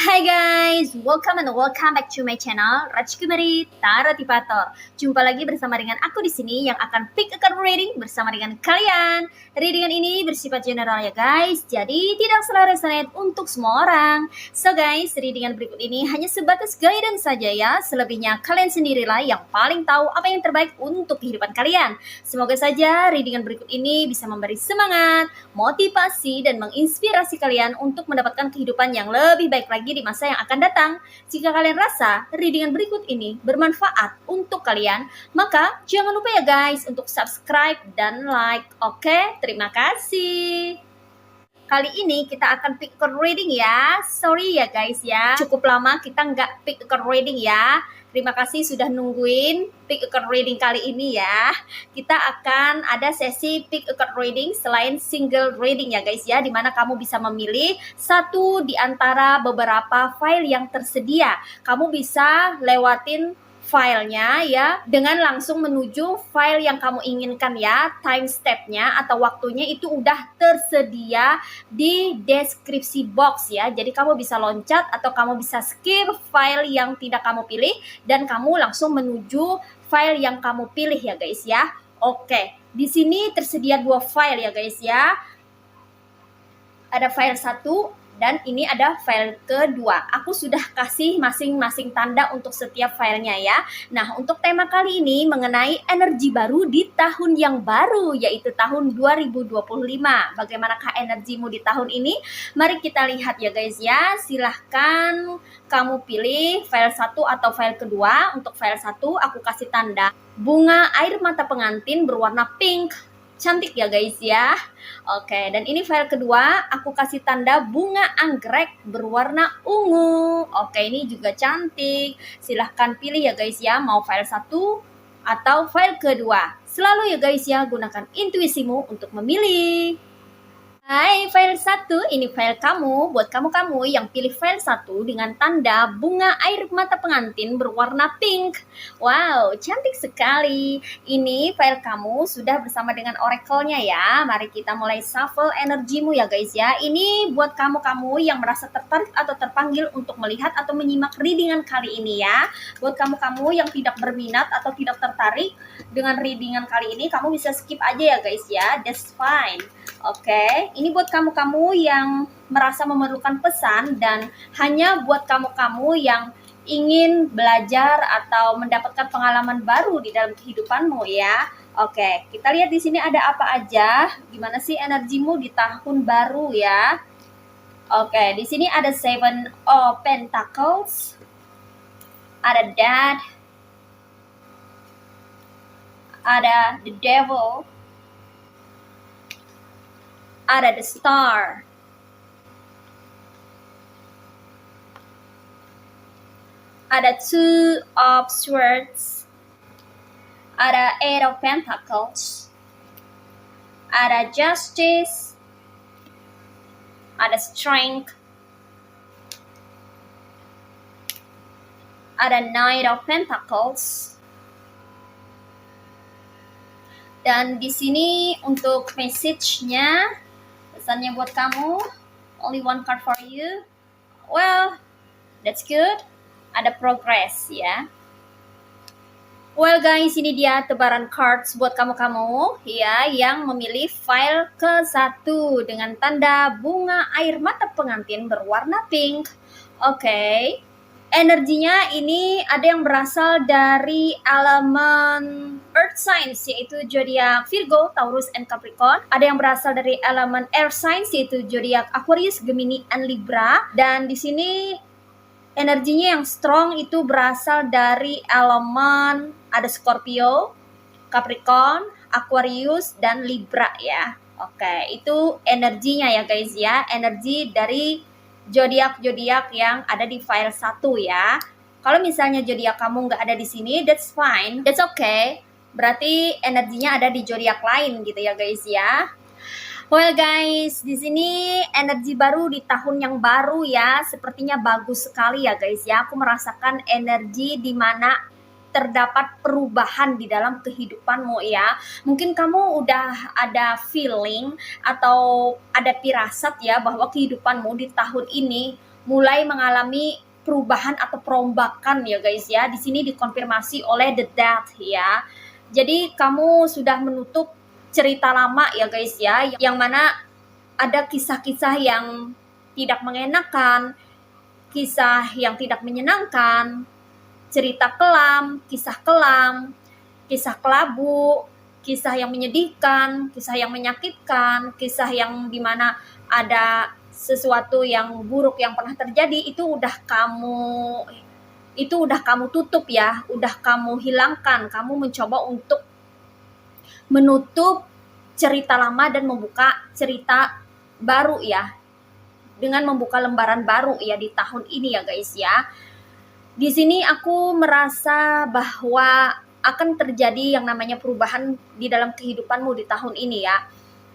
Hai guys, welcome back to my channel Rajkumari Taratipator. Jumpa lagi bersama dengan aku di sini yang akan pick a card reading bersama dengan kalian. Readingan ini bersifat general ya guys, jadi tidak selalu resonate untuk semua orang. So guys, readingan berikut ini hanya sebatas guidance saja ya. Selebihnya kalian sendirilah yang paling tahu apa yang terbaik untuk kehidupan kalian. Semoga saja readingan berikut ini bisa memberi semangat, motivasi, dan menginspirasi kalian untuk mendapatkan kehidupan yang lebih baik lagi di masa yang akan datang. Jika kalian rasa readingan berikut ini bermanfaat untuk kalian, maka jangan lupa ya guys untuk subscribe dan like. Oke, terima kasih. Kali ini kita akan pick card reading ya. Sorry ya guys ya, cukup lama kita nggak pick card reading ya. Terima kasih sudah nungguin pick a card reading kali ini ya. Kita akan ada sesi pick a card reading selain single reading ya guys ya, dimana kamu bisa memilih satu di antara beberapa file yang tersedia. Kamu bisa lewatin filenya ya dengan langsung menuju file yang kamu inginkan ya. Time step-nya atau waktunya itu udah tersedia di deskripsi box ya. Jadi kamu bisa loncat atau kamu bisa skip file yang tidak kamu pilih dan kamu langsung menuju file yang kamu pilih ya guys ya. Oke, di sini tersedia 2 file ya guys ya. Ada file 1 dan ini ada file kedua. Aku sudah kasih masing-masing tanda untuk setiap filenya ya. Nah, untuk tema kali ini mengenai energi baru di tahun yang baru, yaitu tahun 2025. Bagaimanakah energimu di tahun ini? Mari kita lihat ya guys ya. Silahkan kamu pilih file 1 atau file kedua. Untuk file 1 aku kasih tanda bunga air mata pengantin berwarna pink. Cantik ya guys ya. Oke, dan ini file kedua aku kasih tanda bunga anggrek berwarna ungu. Oke, ini juga cantik. Silahkan pilih ya guys ya, mau file 1 atau file kedua. Selalu ya guys ya, gunakan intuisimu untuk memilih. Hai file 1, ini file kamu. Buat kamu yang pilih file 1 dengan tanda bunga air mata pengantin berwarna pink. Wow, cantik sekali. Ini file kamu sudah bersama dengan oracle-nya ya. Mari kita mulai shuffle energimu ya guys ya. Ini buat kamu yang merasa tertarik atau terpanggil untuk melihat atau menyimak readingan kali ini ya. Buat kamu yang tidak berminat atau tidak tertarik dengan readingan kali ini, kamu bisa skip aja ya guys ya. That's fine. Oke, ini buat kamu yang merasa memerlukan pesan dan hanya buat kamu yang ingin belajar atau mendapatkan pengalaman baru di dalam kehidupanmu ya. Oke, kita lihat di sini ada apa aja. Gimana sih energimu di tahun baru ya? Oke, di sini ada Seven of Pentacles, ada Death, ada The Devil, ada the Star, ada Two of Swords, ada Eight of Pentacles, ada Justice, ada Strength, ada Knight of Pentacles. Dan di sini untuk message-nya, pesannya buat kamu, only one card for you. Well, that's good. Ada progress ya. Well guys, ini dia tebaran cards buat kamu ya yang memilih file ke-1 dengan tanda bunga air mata pengantin berwarna pink. Oke. Energinya ini ada yang berasal dari elemen Earth signs yaitu zodiak Virgo, Taurus, and Capricorn. Ada yang berasal dari elemen Air signs yaitu zodiak Aquarius, Gemini, and Libra. Dan di sini energinya yang strong itu berasal dari elemen ada Scorpio, Capricorn, Aquarius, dan Libra ya. Oke, itu energinya ya guys ya. Energi dari zodiak yang ada di file 1 ya. Kalau misalnya zodiak kamu nggak ada di sini, that's fine, that's okay. Berarti energinya ada di zodiak lain gitu ya guys ya. Well guys, di sini energi baru di tahun yang baru ya, sepertinya bagus sekali ya guys ya. Aku merasakan energi di mana terdapat perubahan di dalam kehidupanmu ya. Mungkin kamu udah ada feeling atau ada firasat ya bahwa kehidupanmu di tahun ini mulai mengalami perubahan atau perombakan ya guys ya. Di sini dikonfirmasi oleh the death ya. Jadi kamu sudah menutup cerita lama ya guys ya, yang mana ada kisah-kisah yang tidak mengenakan, kisah yang tidak menyenangkan, cerita kelam, kisah kelabu, kisah yang menyedihkan, kisah yang menyakitkan, kisah yang dimana ada sesuatu yang buruk yang pernah terjadi, itu udah kamu tutup ya, udah kamu hilangkan. Kamu mencoba untuk menutup cerita lama dan membuka cerita baru ya, dengan membuka lembaran baru ya di tahun ini ya guys ya. Di sini aku merasa bahwa akan terjadi yang namanya perubahan di dalam kehidupanmu di tahun ini ya.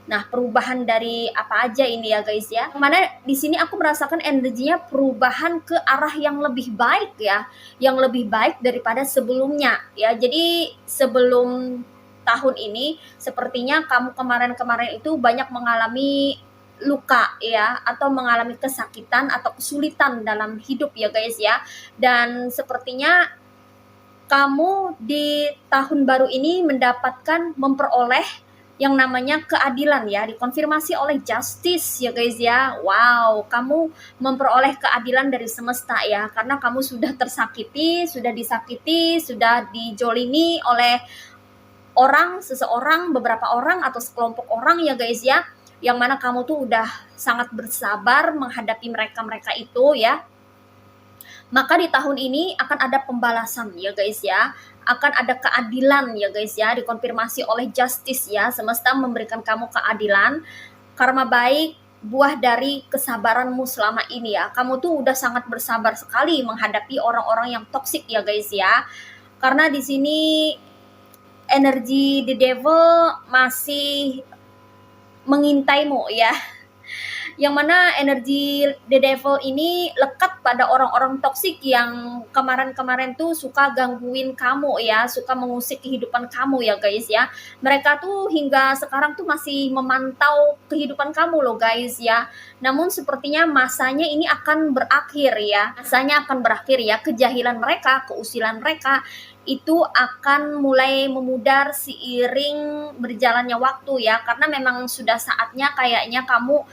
Nah, perubahan dari apa aja ini ya guys ya. Mana di sini aku merasakan energinya perubahan ke arah yang lebih baik ya, yang lebih baik daripada sebelumnya ya. Jadi sebelum tahun ini sepertinya kamu kemarin-kemarin itu banyak mengalami luka ya, atau mengalami kesakitan atau kesulitan dalam hidup ya guys ya. Dan sepertinya kamu di tahun baru ini memperoleh yang namanya keadilan ya, dikonfirmasi oleh justice ya guys ya. Wow, kamu memperoleh keadilan dari semesta ya, karena kamu sudah tersakiti, sudah disakiti, sudah dijolimi oleh seseorang, beberapa orang atau sekelompok orang ya guys ya, yang mana kamu tuh udah sangat bersabar menghadapi mereka itu ya. Maka di tahun ini akan ada pembalasan ya guys ya, akan ada keadilan ya guys ya, dikonfirmasi oleh justice ya. Semesta memberikan kamu keadilan, karma baik, buah dari kesabaranmu selama ini ya. Kamu tuh udah sangat bersabar sekali menghadapi orang-orang yang toksik ya guys ya. Karena di sini energi the devil masih mengintaimu ya, yang mana energi the devil ini lekat pada orang-orang toksik yang kemarin-kemarin tuh suka gangguin kamu ya, suka mengusik kehidupan kamu ya guys ya. Mereka tuh hingga sekarang tuh masih memantau kehidupan kamu loh guys ya. Namun sepertinya masanya ini akan berakhir ya. Masanya akan berakhir ya. Kejahilan mereka, keusilan mereka itu akan mulai memudar seiring berjalannya waktu ya. Karena memang sudah saatnya kayaknya kamu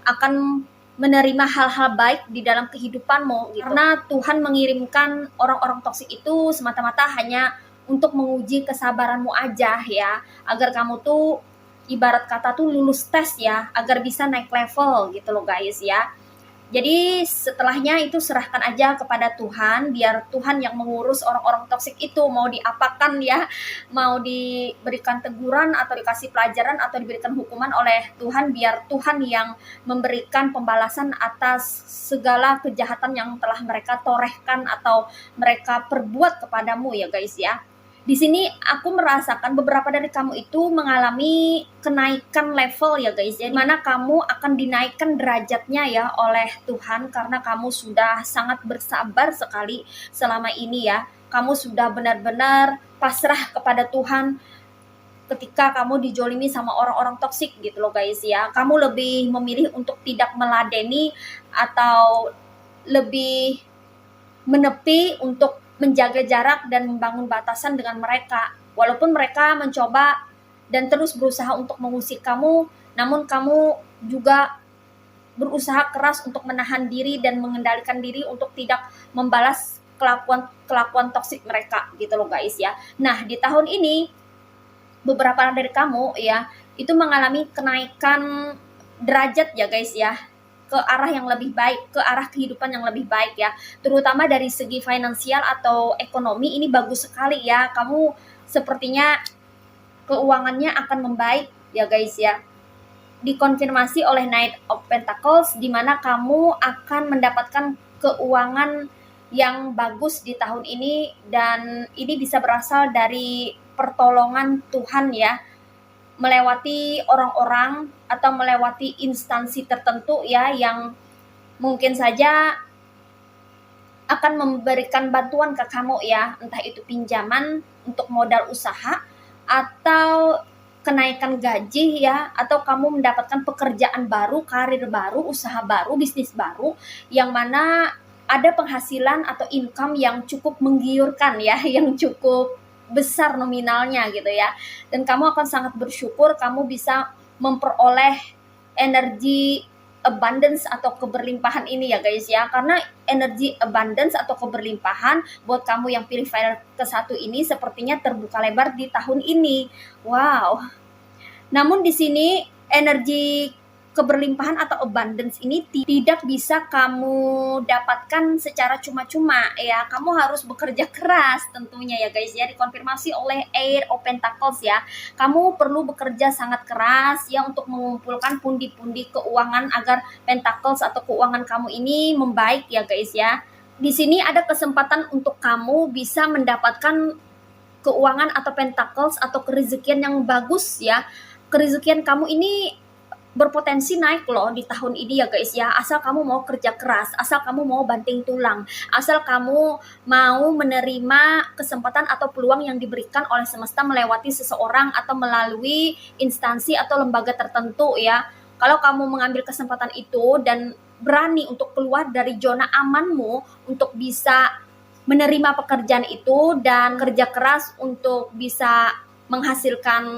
akan menerima hal-hal baik di dalam kehidupanmu gitu. Karena Tuhan mengirimkan orang-orang toksik itu semata-mata hanya untuk menguji kesabaranmu aja ya, agar kamu tuh ibarat kata tuh lulus tes ya, agar bisa naik level gitu loh guys ya. Jadi setelahnya itu serahkan aja kepada Tuhan, biar Tuhan yang mengurus orang-orang toksik itu, mau diapakan ya, mau diberikan teguran atau dikasih pelajaran atau diberikan hukuman oleh Tuhan, biar Tuhan yang memberikan pembalasan atas segala kejahatan yang telah mereka torehkan atau mereka perbuat kepadamu ya guys ya. Di sini aku merasakan beberapa dari kamu itu mengalami kenaikan level ya guys ya, dimana kamu akan dinaikkan derajatnya ya oleh Tuhan, karena kamu sudah sangat bersabar sekali selama ini ya. Kamu sudah benar-benar pasrah kepada Tuhan ketika kamu dijolimi sama orang-orang toksik gitu loh guys ya. Kamu lebih memilih untuk tidak meladeni atau lebih menepi untuk menjaga jarak dan membangun batasan dengan mereka. Walaupun mereka mencoba dan terus berusaha untuk mengusik kamu, namun kamu juga berusaha keras untuk menahan diri dan mengendalikan diri untuk tidak membalas kelakuan toksik mereka gitu loh guys ya. Nah, di tahun ini beberapa dari kamu ya itu mengalami kenaikan derajat ya guys ya, ke arah yang lebih baik, ke arah kehidupan yang lebih baik ya. Terutama dari segi finansial atau ekonomi ini bagus sekali ya. Kamu sepertinya keuangannya akan membaik ya guys ya. Dikonfirmasi oleh Knight of Pentacles, di mana kamu akan mendapatkan keuangan yang bagus di tahun ini, dan ini bisa berasal dari pertolongan Tuhan ya, melewati orang-orang atau melewati instansi tertentu ya, yang mungkin saja akan memberikan bantuan ke kamu ya, entah itu pinjaman untuk modal usaha atau kenaikan gaji ya, atau kamu mendapatkan pekerjaan baru, karir baru, usaha baru, bisnis baru, yang mana ada penghasilan atau income yang cukup menggiurkan ya, yang cukup besar nominalnya gitu ya. Dan kamu akan sangat bersyukur kamu bisa memperoleh energi abundance atau keberlimpahan ini ya guys ya. Karena energi abundance atau keberlimpahan buat kamu yang pilih file ke-1 ini sepertinya terbuka lebar di tahun ini. Wow. Namun di sini energi keberlimpahan atau abundance ini tidak bisa kamu dapatkan secara cuma-cuma ya. Kamu harus bekerja keras tentunya ya guys ya, dikonfirmasi oleh Air of Pentacles ya. Kamu perlu bekerja sangat keras ya untuk mengumpulkan pundi-pundi keuangan agar Pentacles atau keuangan kamu ini membaik ya guys ya. Di sini ada kesempatan untuk kamu bisa mendapatkan keuangan atau Pentacles atau kerezekian yang bagus ya. Kerezekian kamu ini berpotensi naik loh di tahun ini ya guys ya, asal kamu mau kerja keras, asal kamu mau banting tulang, asal kamu mau menerima kesempatan atau peluang yang diberikan oleh semesta melewati seseorang atau melalui instansi atau lembaga tertentu ya. Kalau kamu mengambil kesempatan itu dan berani untuk keluar dari zona amanmu untuk bisa menerima pekerjaan itu dan kerja keras untuk bisa menghasilkan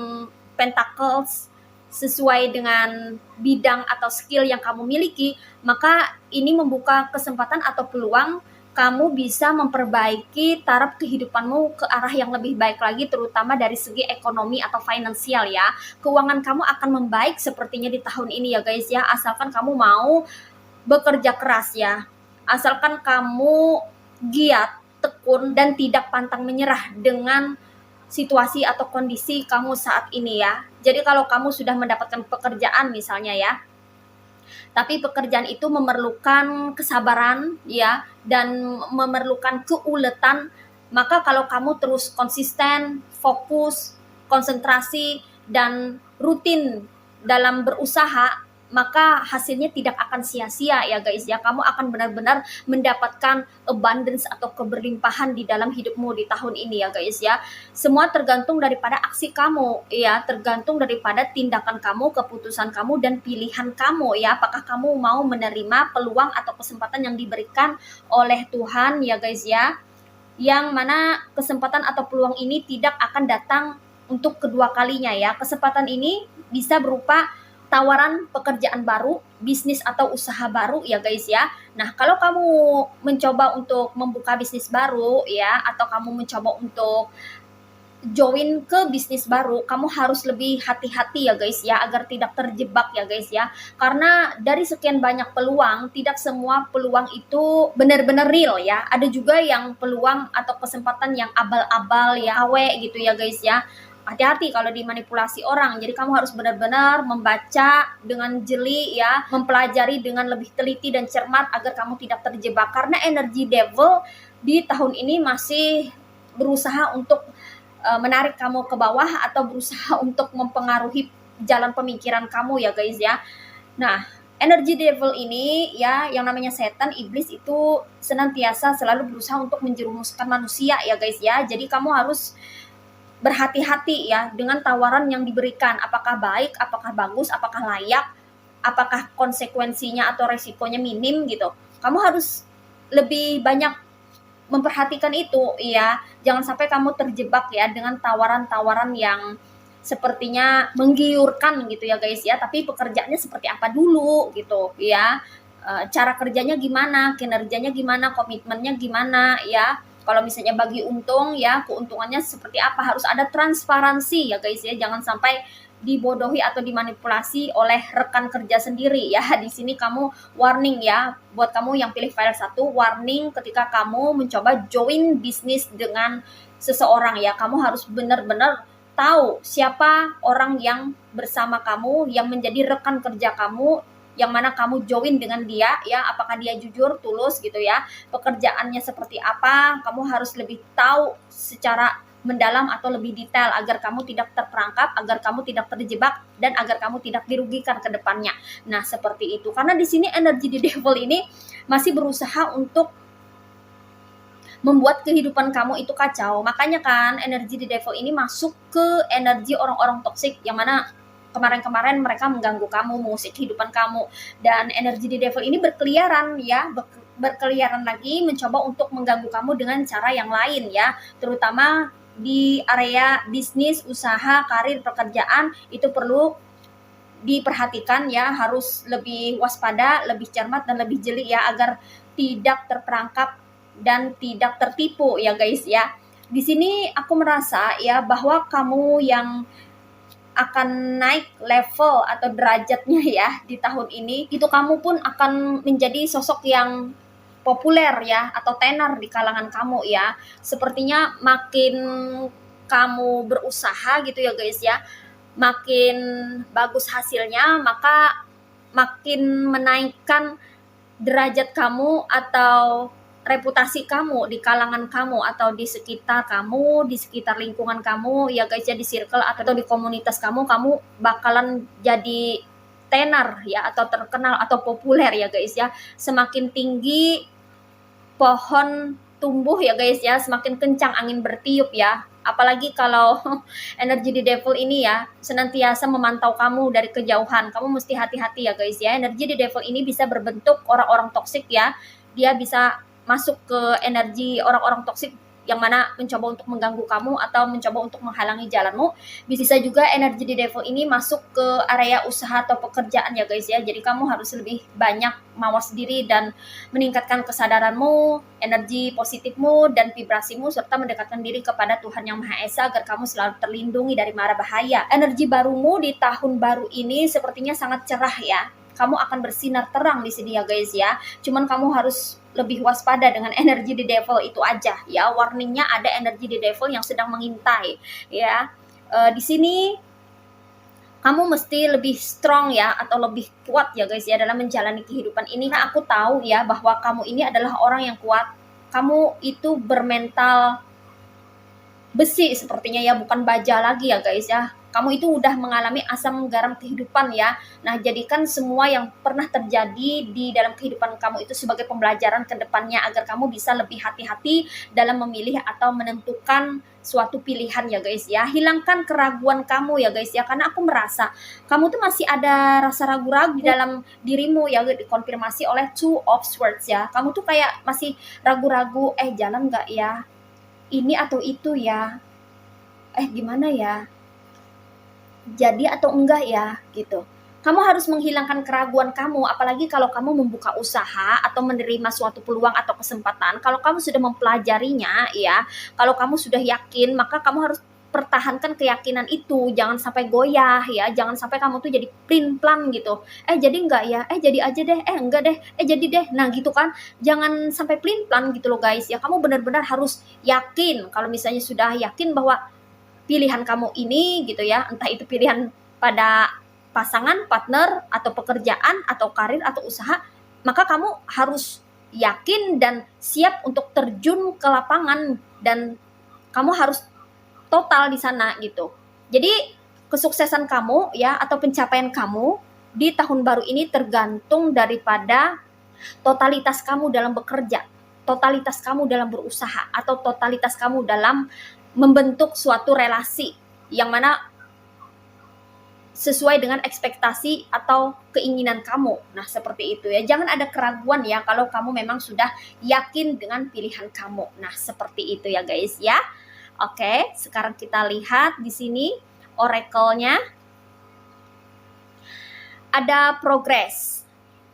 Pentacles sesuai dengan bidang atau skill yang kamu miliki, maka ini membuka kesempatan atau peluang kamu bisa memperbaiki taraf kehidupanmu ke arah yang lebih baik lagi, terutama dari segi ekonomi atau finansial ya. Keuangan kamu akan membaik sepertinya di tahun ini ya guys ya, asalkan kamu mau bekerja keras ya. Asalkan kamu giat, tekun, dan tidak pantang menyerah dengan situasi atau kondisi kamu saat ini ya. Jadi kalau kamu sudah mendapatkan pekerjaan misalnya ya, tapi pekerjaan itu memerlukan kesabaran ya dan memerlukan keuletan, maka kalau kamu terus konsisten, fokus, konsentrasi dan rutin dalam berusaha, maka hasilnya tidak akan sia-sia ya guys ya. Kamu akan benar-benar mendapatkan abundance atau keberlimpahan di dalam hidupmu di tahun ini ya guys ya. Semua tergantung daripada aksi kamu ya, tergantung daripada tindakan kamu, keputusan kamu, dan pilihan kamu ya. Apakah kamu mau menerima peluang atau kesempatan yang diberikan oleh Tuhan ya guys ya, yang mana kesempatan atau peluang ini tidak akan datang untuk kedua kalinya ya. Kesempatan ini bisa berupa tawaran pekerjaan baru, bisnis atau usaha baru ya guys ya. Nah, kalau kamu mencoba untuk membuka bisnis baru ya, atau kamu mencoba untuk join ke bisnis baru, kamu harus lebih hati-hati ya guys ya, agar tidak terjebak ya guys ya. Karena dari sekian banyak peluang, tidak semua peluang itu benar-benar real ya. Ada juga yang peluang atau kesempatan yang abal-abal ya, awe gitu ya guys ya. Hati-hati kalau dimanipulasi orang. Jadi kamu harus benar-benar membaca dengan jeli ya, mempelajari dengan lebih teliti dan cermat agar kamu tidak terjebak. Karena energi devil di tahun ini masih berusaha untuk menarik kamu ke bawah atau berusaha untuk mempengaruhi jalan pemikiran kamu ya guys ya. Nah, energi devil ini ya, yang namanya setan, iblis itu senantiasa selalu berusaha untuk menjerumuskan manusia ya guys ya. Jadi kamu harus berhati-hati ya dengan tawaran yang diberikan, apakah baik, apakah bagus, apakah layak, apakah konsekuensinya atau resikonya minim gitu. Kamu harus lebih banyak memperhatikan itu ya. Jangan sampai kamu terjebak ya dengan tawaran-tawaran yang sepertinya menggiurkan gitu ya guys ya, tapi pekerjaannya seperti apa dulu gitu ya. Cara kerjanya gimana, kinerjanya gimana, komitmennya gimana ya. Kalau misalnya bagi untung ya, keuntungannya seperti apa, harus ada transparansi ya guys ya. Jangan sampai dibodohi atau dimanipulasi oleh rekan kerja sendiri ya. Di sini kamu warning ya, buat kamu yang pilih file 1, warning ketika kamu mencoba join bisnis dengan seseorang ya. Kamu harus benar-benar tahu siapa orang yang bersama kamu, yang menjadi rekan kerja kamu, yang mana kamu join dengan dia ya, apakah dia jujur, tulus gitu ya, pekerjaannya seperti apa, kamu harus lebih tahu secara mendalam atau lebih detail agar kamu tidak terperangkap, agar kamu tidak terjebak, dan agar kamu tidak dirugikan ke depannya. Nah, seperti itu. Karena di sini energi di devil ini masih berusaha untuk membuat kehidupan kamu itu kacau. Makanya kan energi di devil ini masuk ke energi orang-orang toksik yang mana kemarin-kemarin mereka mengganggu kamu, mengusik kehidupan kamu, dan energi di devil ini berkeliaran ya, berkeliaran lagi mencoba untuk mengganggu kamu dengan cara yang lain ya, terutama di area bisnis, usaha, karir, pekerjaan. Itu perlu diperhatikan ya, harus lebih waspada, lebih cermat, dan lebih jeli ya, agar tidak terperangkap dan tidak tertipu ya guys ya. Di sini aku merasa ya bahwa kamu yang akan naik level atau derajatnya ya di tahun ini, itu kamu pun akan menjadi sosok yang populer ya, atau tenar di kalangan kamu ya. Sepertinya makin kamu berusaha gitu ya guys ya, makin bagus hasilnya, maka makin menaikkan derajat kamu atau reputasi kamu di kalangan kamu atau di sekitar kamu, di sekitar lingkungan kamu ya guys ya, di circle atau di komunitas kamu bakalan jadi tenar ya, atau terkenal atau populer ya guys ya. Semakin tinggi pohon tumbuh ya guys ya, semakin kencang angin bertiup ya. Apalagi kalau energi di devil ini ya senantiasa memantau kamu dari kejauhan. Kamu mesti hati-hati ya guys ya. Energi di devil ini bisa berbentuk orang-orang toksik ya. Dia bisa masuk ke energi orang-orang toksik yang mana mencoba untuk mengganggu kamu atau mencoba untuk menghalangi jalanmu. Bisa juga energi di devil ini masuk ke area usaha atau pekerjaan ya guys ya. Jadi kamu harus lebih banyak mawas diri dan meningkatkan kesadaranmu, energi positifmu, dan vibrasimu, serta mendekatkan diri kepada Tuhan Yang Maha Esa agar kamu selalu terlindungi dari mara bahaya. Energi barumu di tahun baru ini sepertinya sangat cerah ya. Kamu akan bersinar terang di sini ya guys ya. Cuman kamu harus lebih waspada dengan energi di devil itu aja ya. Warningnya ada energi di devil yang sedang mengintai ya. Di sini kamu mesti lebih strong ya, atau lebih kuat ya guys ya dalam menjalani kehidupan ini. Nah, aku tahu ya bahwa kamu ini adalah orang yang kuat. Kamu itu bermental besi sepertinya ya, bukan baja lagi ya guys ya. Kamu itu udah mengalami asam garam kehidupan ya. Nah, jadikan semua yang pernah terjadi di dalam kehidupan kamu itu sebagai pembelajaran ke depannya agar kamu bisa lebih hati-hati dalam memilih atau menentukan suatu pilihan ya guys ya. Hilangkan keraguan kamu ya guys ya, karena aku merasa kamu tuh masih ada rasa ragu-ragu di dalam dirimu ya, dikonfirmasi oleh Two of Swords ya. Kamu tuh kayak masih ragu-ragu, jalan nggak ya? Ini atau itu ya? Gimana ya? Jadi atau enggak ya gitu. Kamu harus menghilangkan keraguan kamu, apalagi kalau kamu membuka usaha atau menerima suatu peluang atau kesempatan. Kalau kamu sudah mempelajarinya ya, kalau kamu sudah yakin, maka kamu harus pertahankan keyakinan itu, jangan sampai goyah ya, jangan sampai kamu tuh jadi plin-plan gitu. Jadi enggak ya, jadi aja deh, enggak deh, jadi deh. Nah gitu kan, jangan sampai plin-plan gitu loh guys ya. Kamu benar-benar harus yakin. Kalau misalnya sudah yakin bahwa pilihan kamu ini gitu ya, entah itu pilihan pada pasangan, partner, atau pekerjaan, atau karir, atau usaha, maka kamu harus yakin dan siap untuk terjun ke lapangan, dan kamu harus total di sana gitu. Jadi kesuksesan kamu ya, atau pencapaian kamu di tahun baru ini tergantung daripada totalitas kamu dalam bekerja, totalitas kamu dalam berusaha, atau totalitas kamu dalam membentuk suatu relasi yang mana sesuai dengan ekspektasi atau keinginan kamu. Nah, seperti itu ya. Jangan ada keraguan ya kalau kamu memang sudah yakin dengan pilihan kamu. Nah, seperti itu ya guys ya. Oke, sekarang kita lihat di sini oracle-nya. Ada progress.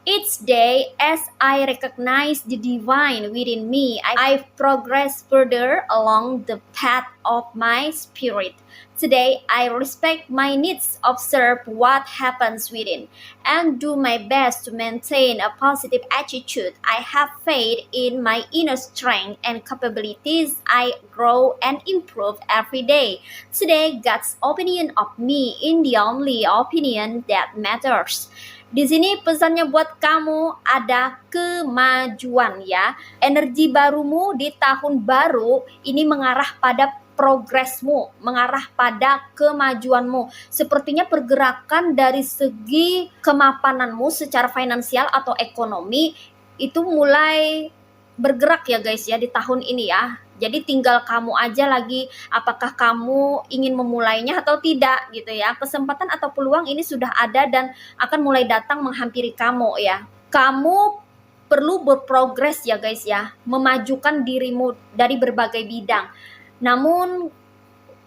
Each day, as I recognize the divine within me, I progress further along the path of my spirit. Today, I respect my needs, observe what happens within, and do my best to maintain a positive attitude. I have faith in my inner strength and capabilities. I grow and improve every day. Today, God's opinion of me is the only opinion that matters. Di sini pesannya buat kamu ada kemajuan ya. Energi barumu di tahun baru ini mengarah pada progresmu, mengarah pada kemajuanmu. Sepertinya pergerakan dari segi kemapananmu secara finansial atau ekonomi itu mulai bergerak ya guys ya di tahun ini ya. Jadi tinggal kamu aja lagi apakah kamu ingin memulainya atau tidak gitu ya. Kesempatan atau peluang ini sudah ada dan akan mulai datang menghampiri kamu ya. Kamu perlu berprogres ya guys ya, memajukan dirimu dari berbagai bidang. Namun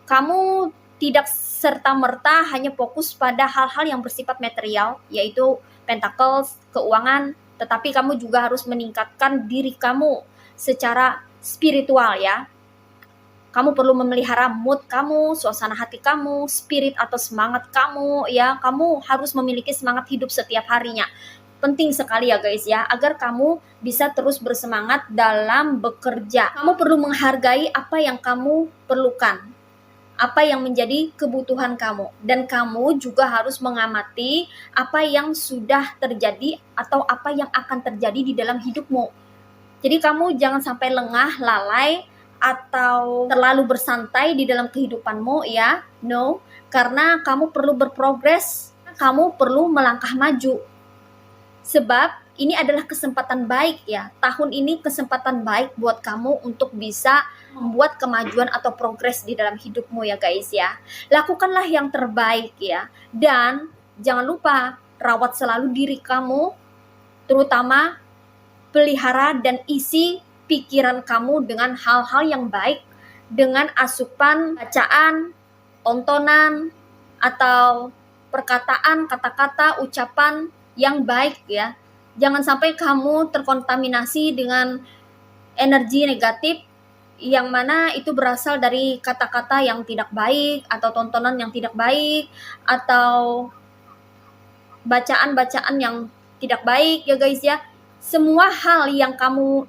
kamu tidak serta-merta hanya fokus pada hal-hal yang bersifat material, yaitu pentacles, keuangan, tetapi kamu juga harus meningkatkan diri kamu secara spiritual ya. Kamu perlu memelihara mood kamu, suasana hati kamu, spirit atau semangat kamu ya. Kamu harus memiliki semangat hidup setiap harinya. Penting sekali ya guys ya, agar kamu bisa terus bersemangat dalam bekerja. Kamu perlu menghargai apa yang kamu perlukan, apa yang menjadi kebutuhan kamu, dan kamu juga harus mengamati apa yang sudah terjadi atau apa yang akan terjadi di dalam hidupmu. Jadi kamu jangan sampai lengah, lalai, atau terlalu bersantai di dalam kehidupanmu ya. No, karena kamu perlu berprogres, kamu perlu melangkah maju. Sebab ini adalah kesempatan baik ya. Tahun ini kesempatan baik buat kamu untuk bisa membuat kemajuan atau progres di dalam hidupmu ya guys ya. Lakukanlah yang terbaik ya. Dan jangan lupa rawat selalu diri kamu, terutama pelihara dan isi pikiran kamu dengan hal-hal yang baik, dengan asupan bacaan, tontonan, atau perkataan, kata-kata, ucapan yang baik ya. Jangan sampai kamu terkontaminasi dengan energi negatif yang mana itu berasal dari kata-kata yang tidak baik atau tontonan yang tidak baik atau bacaan-bacaan yang tidak baik ya guys ya. Semua hal yang kamu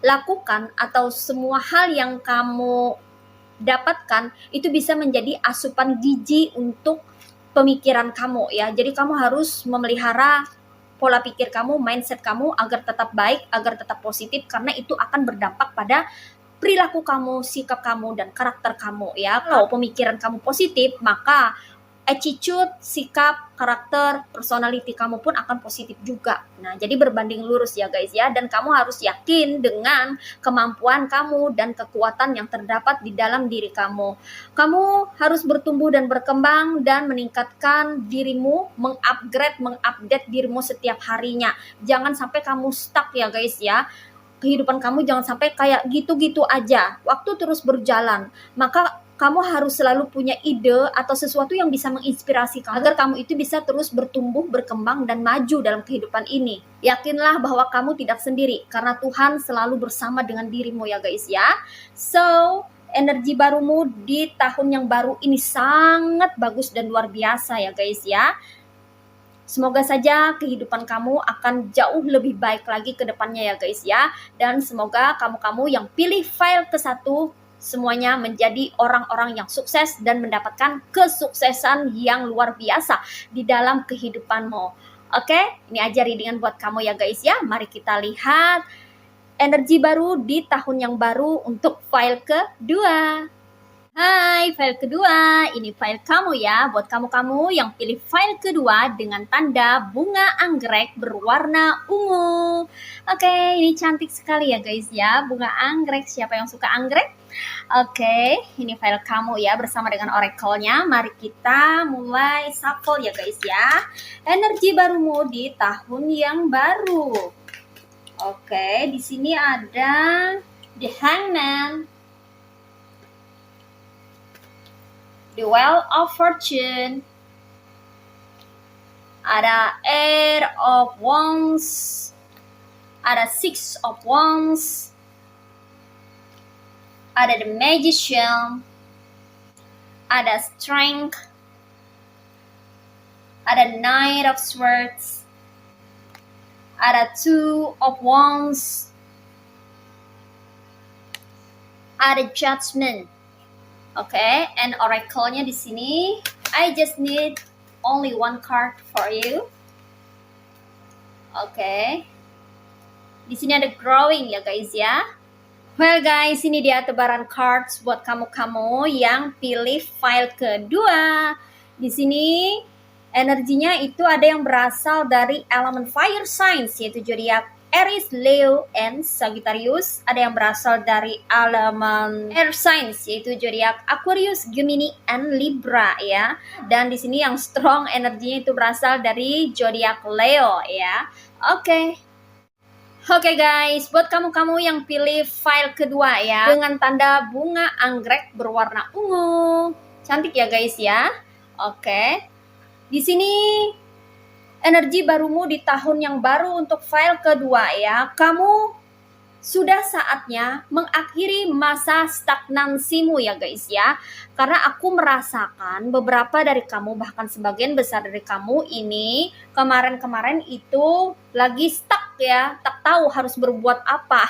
lakukan atau semua hal yang kamu dapatkan itu bisa menjadi asupan gizi untuk pemikiran kamu ya. Jadi kamu harus memelihara pola pikir kamu, mindset kamu agar tetap baik, agar tetap positif, karena itu akan berdampak pada perilaku kamu, sikap kamu, dan karakter kamu ya. Kalau pemikiran kamu positif, maka attitude, sikap, karakter, personality kamu pun akan positif juga. Nah, jadi berbanding lurus ya guys ya. Dan kamu harus yakin dengan kemampuan kamu dan kekuatan yang terdapat di dalam diri kamu. Kamu harus bertumbuh dan berkembang dan meningkatkan dirimu, mengupdate dirimu setiap harinya. Jangan sampai kamu stuck ya guys ya. Kehidupan kamu jangan sampai kayak gitu-gitu aja. Waktu terus berjalan, maka kamu harus selalu punya ide atau sesuatu yang bisa menginspirasi kamu agar kamu itu bisa terus bertumbuh, berkembang, dan maju dalam kehidupan ini. Yakinlah bahwa kamu tidak sendiri karena Tuhan selalu bersama dengan dirimu ya guys ya. So, energi barumu di tahun yang baru ini sangat bagus dan luar biasa ya guys ya. Semoga saja kehidupan kamu akan jauh lebih baik lagi ke depannya ya guys ya. Dan semoga kamu-kamu yang pilih file ke-1 semuanya menjadi orang-orang yang sukses dan mendapatkan kesuksesan yang luar biasa di dalam kehidupanmu. Oke, ini aja readingan buat kamu ya guys ya. Mari kita lihat energi baru di tahun yang baru untuk file kedua. Hai, file kedua. Ini file kamu ya. Buat kamu-kamu yang pilih file kedua dengan tanda bunga anggrek berwarna ungu. Oke, ini cantik sekali ya guys ya. Bunga anggrek. Siapa yang suka anggrek? Oke, ini file kamu ya bersama dengan oracle-nya. Mari kita mulai shuffle ya guys ya. Energi barumu di tahun yang baru. Oke, di sini ada The Hangman, The Wheel of Fortune, ada Eight of Wands, ada Six of Wands, ada The Magician, ada Strength, ada Knight of Swords, ada Two of Wands, ada Judgment. Okay, and oracle-nya di sini. I just need only one card for you. Okay. Di sini ada growing ya guys ya. Well guys, ini dia tebaran cards buat kamu-kamu yang pilih file kedua. Di sini energinya itu ada yang berasal dari elemen fire signs yaitu zodiak Aries, Leo, and Sagittarius. Ada yang berasal dari elemen air signs yaitu zodiak Aquarius, Gemini, and Libra ya. Dan di sini yang strong energinya itu berasal dari zodiak Leo ya. Oke guys, buat kamu-kamu yang pilih file kedua ya, dengan tanda bunga anggrek berwarna ungu. Cantik ya guys ya. Oke. Di sini energi barumu di tahun yang baru untuk file kedua ya. Kamu sudah saatnya mengakhiri masa stagnansimu ya guys ya. Karena aku merasakan beberapa dari kamu, bahkan sebagian besar dari kamu ini kemarin-kemarin itu lagi stuck ya, tak tahu harus berbuat apa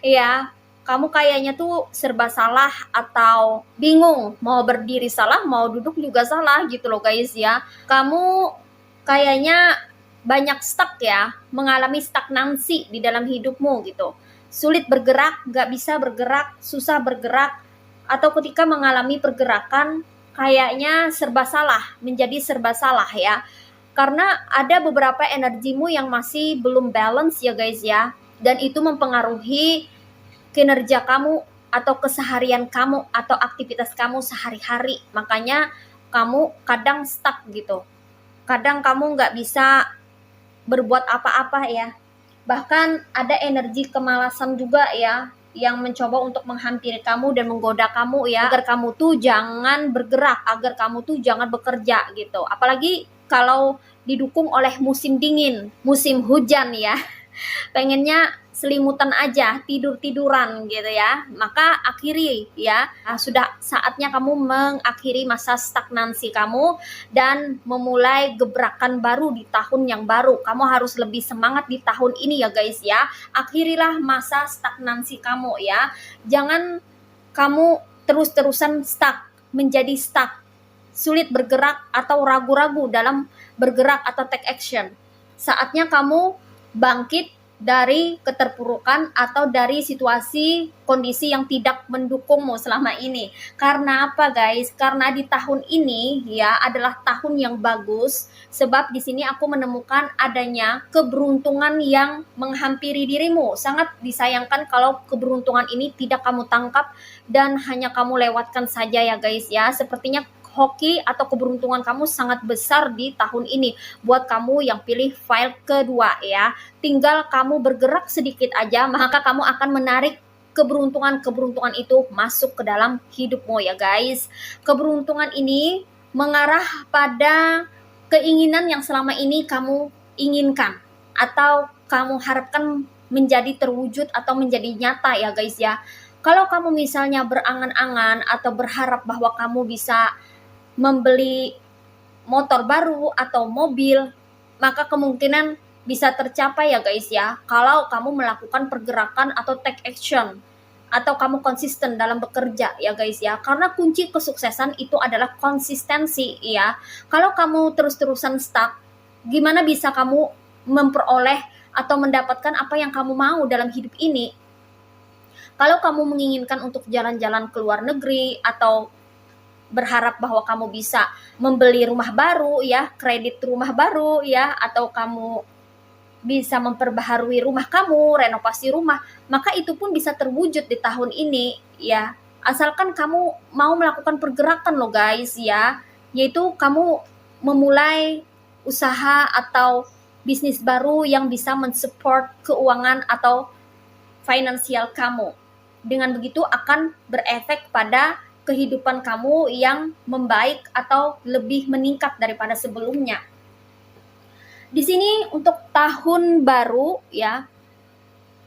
ya. Kamu kayaknya tuh serba salah atau bingung, mau berdiri salah, mau duduk juga salah gitu loh guys ya. Kamu kayaknya banyak stuck ya, mengalami stagnansi di dalam hidupmu gitu. Sulit bergerak, gak bisa bergerak, susah bergerak, atau ketika mengalami pergerakan kayaknya serba salah, menjadi serba salah ya. Karena ada beberapa energimu yang masih belum balance ya guys ya. Dan itu mempengaruhi kinerja kamu atau keseharian kamu atau aktivitas kamu sehari-hari. Makanya kamu kadang stuck gitu. Kadang kamu gak bisa berbuat apa-apa ya. Bahkan ada energi kemalasan juga ya, yang mencoba untuk menghampiri kamu dan menggoda kamu ya, agar kamu tuh jangan bergerak, agar kamu tuh jangan bekerja gitu. Apalagi kalau didukung oleh musim dingin, musim hujan ya. Pengennya selimutan aja, tidur-tiduran gitu ya. Maka akhiri ya, sudah saatnya kamu mengakhiri masa stagnansi kamu dan memulai gebrakan baru di tahun yang baru. Kamu harus lebih semangat di tahun ini ya guys ya. Akhirilah masa stagnansi kamu ya. Jangan kamu terus-terusan stuck, menjadi stuck, sulit bergerak atau ragu-ragu dalam bergerak atau take action. Saatnya kamu bangkit dari keterpurukan atau dari situasi kondisi yang tidak mendukungmu selama ini. Karena apa guys? Karena di tahun ini ya adalah tahun yang bagus, sebab di sini aku menemukan adanya keberuntungan yang menghampiri dirimu. Sangat disayangkan kalau keberuntungan ini tidak kamu tangkap dan hanya kamu lewatkan saja ya guys ya. Sepertinya hoki atau keberuntungan kamu sangat besar di tahun ini buat kamu yang pilih file kedua ya. Tinggal kamu bergerak sedikit aja, maka kamu akan menarik keberuntungan itu masuk ke dalam hidupmu ya guys. Keberuntungan ini mengarah pada keinginan yang selama ini kamu inginkan atau kamu harapkan menjadi terwujud atau menjadi nyata ya guys ya. Kalau kamu misalnya berangan-angan atau berharap bahwa kamu bisa membeli motor baru atau mobil, maka kemungkinan bisa tercapai ya guys ya, kalau kamu melakukan pergerakan atau take action, atau kamu konsisten dalam bekerja ya guys ya. Karena kunci kesuksesan itu adalah konsistensi ya. Kalau kamu terus-terusan stuck, gimana bisa kamu memperoleh atau mendapatkan apa yang kamu mau dalam hidup ini? Kalau kamu menginginkan untuk jalan-jalan ke luar negeri atau berharap bahwa kamu bisa membeli rumah baru ya, kredit rumah baru ya, atau kamu bisa memperbaharui rumah kamu, renovasi rumah, maka itu pun bisa terwujud di tahun ini ya. Asalkan kamu mau melakukan pergerakan loh guys ya, yaitu kamu memulai usaha atau bisnis baru yang bisa mensupport keuangan atau finansial kamu. Dengan begitu akan berefek pada kehidupan kamu yang membaik atau lebih meningkat daripada sebelumnya. Di sini untuk tahun baru ya,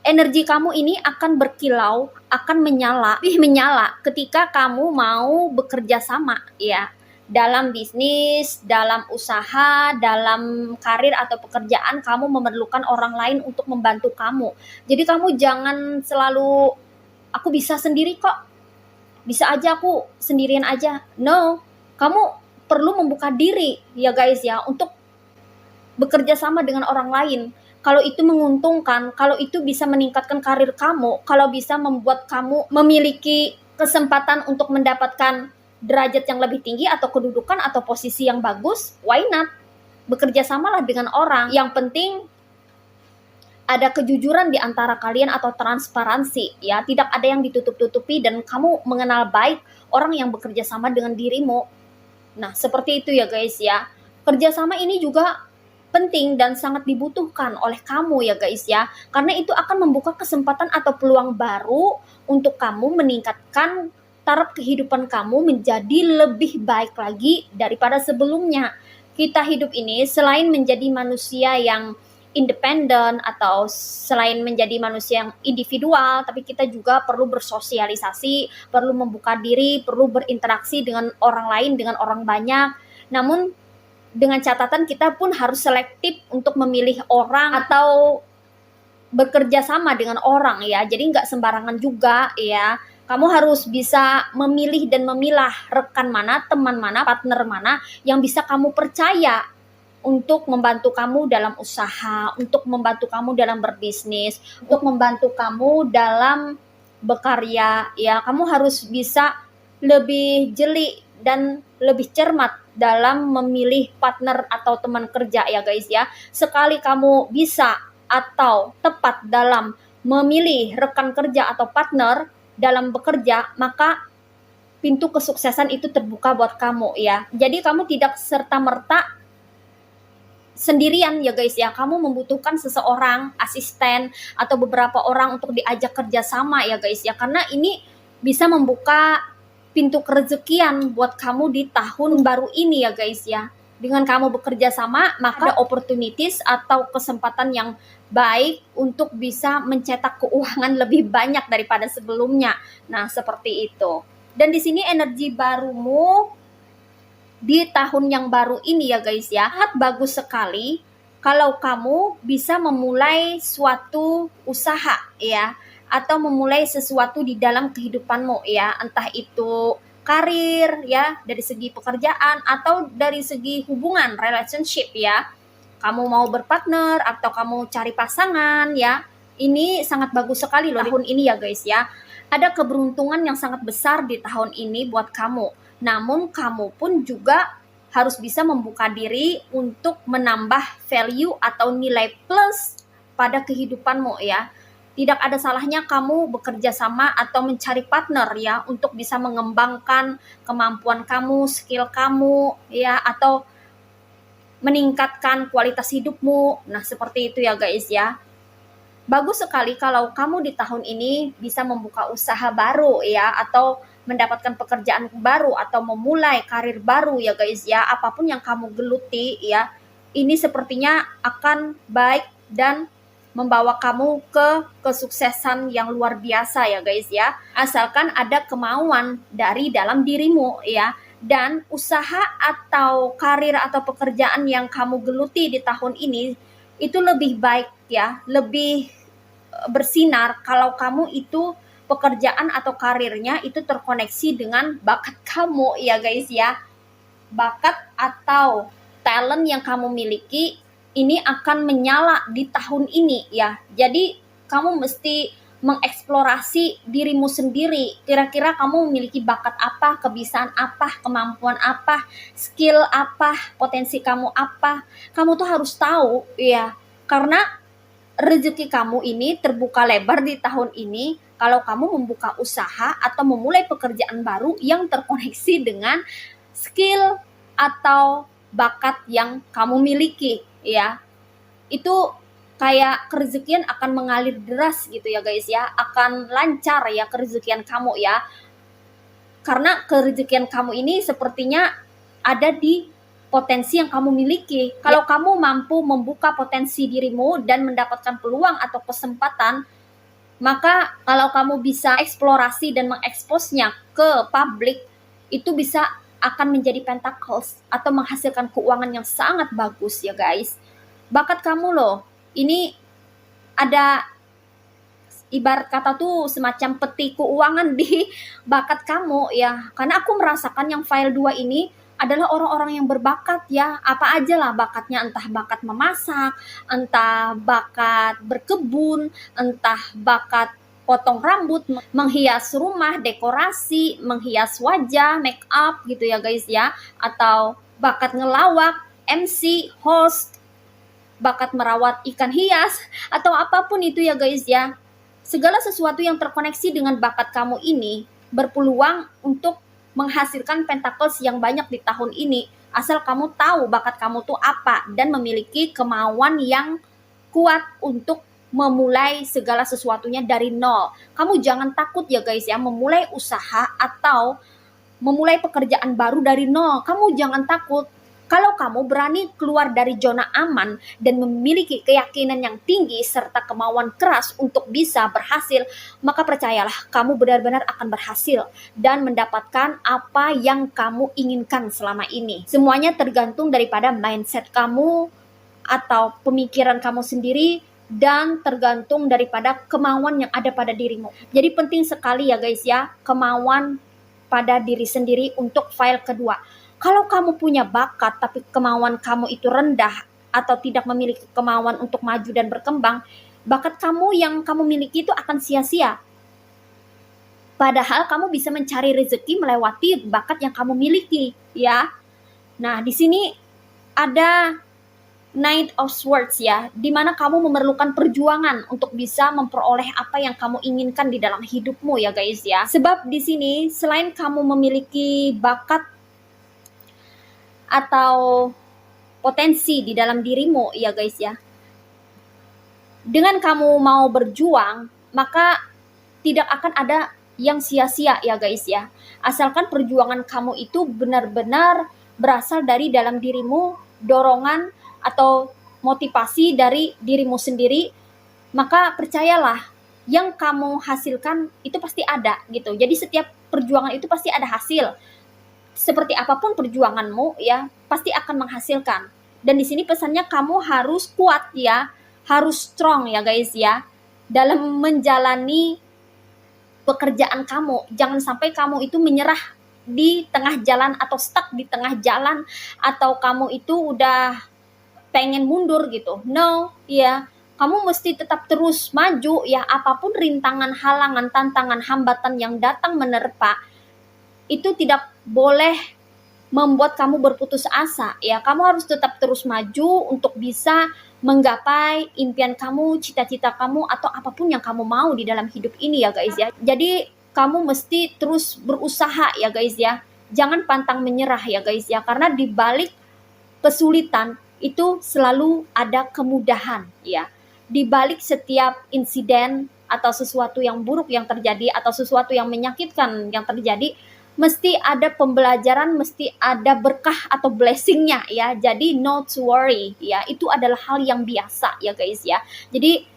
energi kamu ini akan berkilau, akan menyala ketika kamu mau bekerja sama ya, dalam bisnis, dalam usaha, dalam karir atau pekerjaan. Kamu memerlukan orang lain untuk membantu kamu. Jadi kamu jangan selalu aku bisa sendiri kok, bisa aja aku sendirian aja. No, kamu perlu membuka diri ya guys ya, untuk bekerja sama dengan orang lain. Kalau itu menguntungkan, kalau itu bisa meningkatkan karir kamu, kalau bisa membuat kamu memiliki kesempatan untuk mendapatkan derajat yang lebih tinggi atau kedudukan atau posisi yang bagus, why not? Bekerja samalah dengan orang. Yang penting ada kejujuran di antara kalian atau transparansi ya, tidak ada yang ditutup-tutupi dan kamu mengenal baik orang yang bekerja sama dengan dirimu. Nah, seperti itu ya guys ya. Kerjasama ini juga penting dan sangat dibutuhkan oleh kamu ya guys ya, karena itu akan membuka kesempatan atau peluang baru untuk kamu meningkatkan taraf kehidupan kamu menjadi lebih baik lagi daripada sebelumnya. Kita hidup ini selain menjadi manusia yang independen atau selain menjadi manusia yang individual, tapi kita juga perlu bersosialisasi, perlu membuka diri, perlu berinteraksi dengan orang lain, dengan orang banyak. Namun dengan catatan kita pun harus selektif untuk memilih orang atau bekerja sama dengan orang ya. Jadi nggak sembarangan juga ya. Kamu harus bisa memilih dan memilah rekan mana, teman mana, partner mana yang bisa kamu percaya untuk membantu kamu dalam usaha, untuk membantu kamu dalam berbisnis, untuk membantu kamu dalam berkarya ya. Kamu harus bisa lebih jeli dan lebih cermat dalam memilih partner atau teman kerja ya guys ya. Sekali kamu bisa atau tepat dalam memilih rekan kerja atau partner dalam bekerja, maka pintu kesuksesan itu terbuka buat kamu ya. Jadi kamu tidak serta-merta sendirian ya guys ya, kamu membutuhkan seseorang, asisten atau beberapa orang untuk diajak kerja sama ya guys ya, karena ini bisa membuka pintu kerezekian buat kamu di tahun baru ini ya guys ya. Dengan kamu bekerja sama, maka ada opportunities atau kesempatan yang baik untuk bisa mencetak keuangan lebih banyak daripada sebelumnya. Nah, seperti itu. Dan di sini energi barumu di tahun yang baru ini ya guys ya, sangat bagus sekali kalau kamu bisa memulai suatu usaha ya, atau memulai sesuatu di dalam kehidupanmu ya, entah itu karir ya, dari segi pekerjaan atau dari segi hubungan relationship ya. Kamu mau berpartner atau kamu cari pasangan ya, ini sangat bagus sekali loh tahun ini ya guys ya. Ada keberuntungan yang sangat besar di tahun ini buat kamu. Namun kamu pun juga harus bisa membuka diri untuk menambah value atau nilai plus pada kehidupanmu ya. Tidak ada salahnya kamu bekerja sama atau mencari partner ya, untuk bisa mengembangkan kemampuan kamu, skill kamu ya, atau meningkatkan kualitas hidupmu. Nah, seperti itu ya guys ya. Bagus sekali kalau kamu di tahun ini bisa membuka usaha baru ya, atau mendapatkan pekerjaan baru atau memulai karir baru ya guys ya. Apapun yang kamu geluti ya, ini sepertinya akan baik dan membawa kamu ke kesuksesan yang luar biasa ya guys ya. Asalkan ada kemauan dari dalam dirimu ya. Dan usaha atau karir atau pekerjaan yang kamu geluti di tahun ini itu lebih baik ya, lebih bersinar kalau kamu itu pekerjaan atau karirnya itu terkoneksi dengan bakat kamu ya guys ya. Bakat atau talent yang kamu miliki ini akan menyala di tahun ini ya. Jadi kamu mesti mengeksplorasi dirimu sendiri. Kira-kira kamu memiliki bakat apa, kebiasaan apa, kemampuan apa, skill apa, potensi kamu apa. Kamu tuh harus tahu ya. Karena rezeki kamu ini terbuka lebar di tahun ini kalau kamu membuka usaha atau memulai pekerjaan baru yang terkoneksi dengan skill atau bakat yang kamu miliki ya. Itu kayak kerezekian akan mengalir deras gitu ya guys ya, akan lancar ya kerezekian kamu ya. Karena kerezekian kamu ini sepertinya ada di potensi yang kamu miliki. Kalau kamu mampu membuka potensi dirimu dan mendapatkan peluang atau kesempatan, maka kalau kamu bisa eksplorasi dan mengeksposnya ke publik, itu bisa akan menjadi pentacles atau menghasilkan keuangan yang sangat bagus ya guys. Bakat kamu loh, ini ada ibarat kata tuh semacam peti keuangan di bakat kamu ya. Karena aku merasakan yang file 2 ini adalah orang-orang yang berbakat ya. Apa aja lah bakatnya, entah bakat memasak, entah bakat berkebun, entah bakat potong rambut, menghias rumah, dekorasi, menghias wajah, make up gitu ya guys ya. Atau bakat ngelawak, MC, host. bakat merawat ikan hias, atau apapun itu ya guys ya. Segala sesuatu yang terkoneksi dengan bakat kamu ini berpeluang untuk menghasilkan pentacles yang banyak di tahun ini, asal kamu tahu bakat kamu tuh apa dan memiliki kemauan yang kuat untuk memulai segala sesuatunya dari nol. Kamu jangan takut ya guys ya, memulai usaha atau memulai pekerjaan baru dari nol. Kamu jangan takut. Kalau kamu berani keluar dari zona aman dan memiliki keyakinan yang tinggi serta kemauan keras untuk bisa berhasil, maka percayalah kamu benar-benar akan berhasil dan mendapatkan apa yang kamu inginkan selama ini. Semuanya tergantung daripada mindset kamu atau pemikiran kamu sendiri dan tergantung daripada kemauan yang ada pada dirimu. Jadi penting sekali ya guys ya, kemauan pada diri sendiri untuk file kedua. Kalau kamu punya bakat tapi kemauan kamu itu rendah atau tidak memiliki kemauan untuk maju dan berkembang, bakat kamu yang kamu miliki itu akan sia-sia. Padahal kamu bisa mencari rezeki melewati bakat yang kamu miliki, ya. Nah, di sini ada Knight of Swords ya, di mana kamu memerlukan perjuangan untuk bisa memperoleh apa yang kamu inginkan di dalam hidupmu ya guys ya. Sebab di sini selain kamu memiliki bakat atau potensi di dalam dirimu ya guys ya, dengan kamu mau berjuang maka tidak akan ada yang sia-sia ya guys ya, asalkan perjuangan kamu itu benar-benar berasal dari dalam dirimu, dorongan atau motivasi dari dirimu sendiri, maka percayalah yang kamu hasilkan itu pasti ada gitu. Jadi setiap perjuangan itu pasti ada hasil. Seperti apapun perjuanganmu ya, pasti akan menghasilkan. Dan di sini pesannya kamu harus kuat ya, harus strong ya guys ya, dalam menjalani pekerjaan kamu. Jangan sampai kamu itu menyerah di tengah jalan atau stuck di tengah jalan, atau kamu itu udah pengen mundur gitu. No, ya. Kamu mesti tetap terus maju ya, apapun rintangan, halangan, tantangan, hambatan yang datang menerpa, itu tidak boleh membuat kamu berputus asa ya. Kamu harus tetap terus maju untuk bisa menggapai impian kamu, cita-cita kamu, atau apapun yang kamu mau di dalam hidup ini ya guys ya. Jadi kamu mesti terus berusaha ya guys ya. Jangan pantang menyerah ya guys ya, karena di balik kesulitan itu selalu ada kemudahan ya. Di balik setiap insiden atau sesuatu yang buruk yang terjadi atau sesuatu yang menyakitkan yang terjadi, mesti ada pembelajaran, mesti ada berkah atau blessingnya ya. Jadi not to worry ya, itu adalah hal yang biasa ya guys ya. Jadi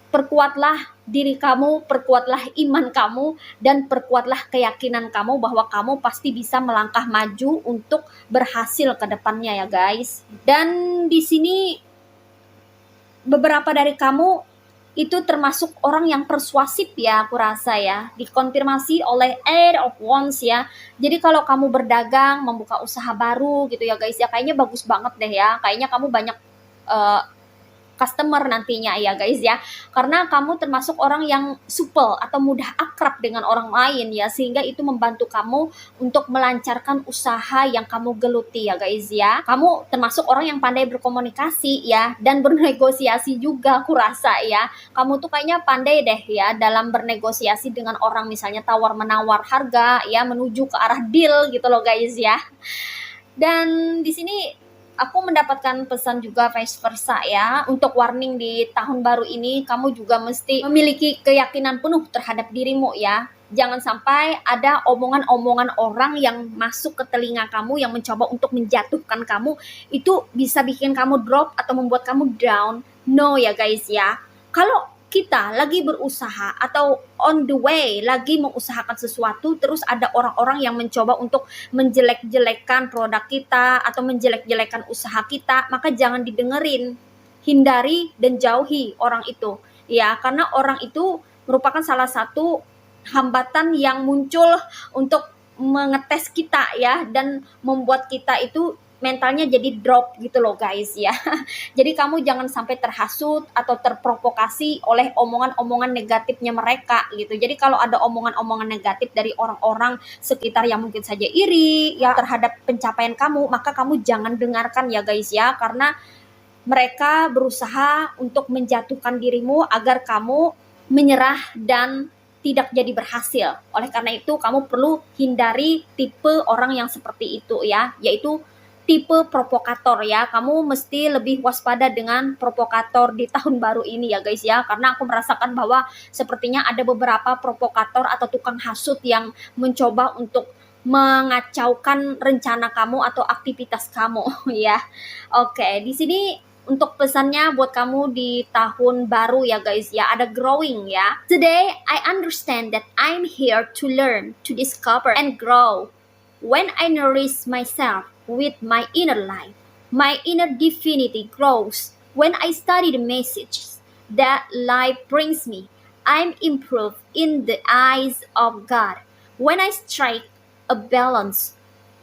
perkuatlah diri kamu, perkuatlah iman kamu, dan perkuatlah keyakinan kamu bahwa kamu pasti bisa melangkah maju untuk berhasil ke depannya ya guys. Dan di sini beberapa dari kamu itu termasuk orang yang persuasif ya, aku rasa ya, dikonfirmasi oleh Eight of Wands ya. Jadi kalau kamu berdagang, membuka usaha baru gitu ya guys ya, kayaknya bagus banget deh ya, kayaknya kamu banyak customer nantinya ya guys ya, karena kamu termasuk orang yang supel atau mudah akrab dengan orang lain ya, sehingga itu membantu kamu untuk melancarkan usaha yang kamu geluti ya guys ya. Kamu termasuk orang yang pandai berkomunikasi ya, dan bernegosiasi juga aku rasa ya. Kamu tuh kayaknya pandai deh ya dalam bernegosiasi dengan orang, misalnya tawar menawar harga ya, menuju ke arah deal gitu loh guys ya. Dan di sini aku mendapatkan pesan juga vice versa ya. Untuk warning di tahun baru ini, kamu juga mesti memiliki keyakinan penuh terhadap dirimu ya. Jangan sampai ada omongan-omongan orang yang masuk ke telinga kamu yang mencoba untuk menjatuhkan kamu. Itu bisa bikin kamu drop atau membuat kamu down. No ya guys ya. Kalau kita lagi berusaha atau on the way lagi mengusahakan sesuatu, terus ada orang-orang yang mencoba untuk menjelek-jelekan produk kita atau menjelek-jelekan usaha kita, maka jangan didengerin, hindari dan jauhi orang itu ya, karena orang itu merupakan salah satu hambatan yang muncul untuk mengetes kita ya, dan membuat kita itu mentalnya jadi drop gitu loh guys ya. Jadi kamu jangan sampai terhasut atau terprovokasi oleh omongan-omongan negatifnya mereka gitu. Jadi kalau ada omongan-omongan negatif dari orang-orang sekitar yang mungkin saja iri ya terhadap pencapaian kamu, maka kamu jangan dengarkan ya guys ya, karena mereka berusaha untuk menjatuhkan dirimu agar kamu menyerah dan tidak jadi berhasil. Oleh karena itu, kamu perlu hindari tipe orang yang seperti itu ya, yaitu tipe provokator ya. Kamu mesti lebih waspada dengan provokator di tahun baru ini ya guys ya, karena aku merasakan bahwa sepertinya ada beberapa provokator atau tukang hasut yang mencoba untuk mengacaukan rencana kamu atau aktivitas kamu ya. Oke, di sini untuk pesannya buat kamu di tahun baru ya guys ya, ada growing ya. Today I understand that I'm here to learn, to discover and grow. When I nourish myself with my inner life, my inner divinity grows. When I study the messages that life brings me, I'm improved in the eyes of God. When I strike a balance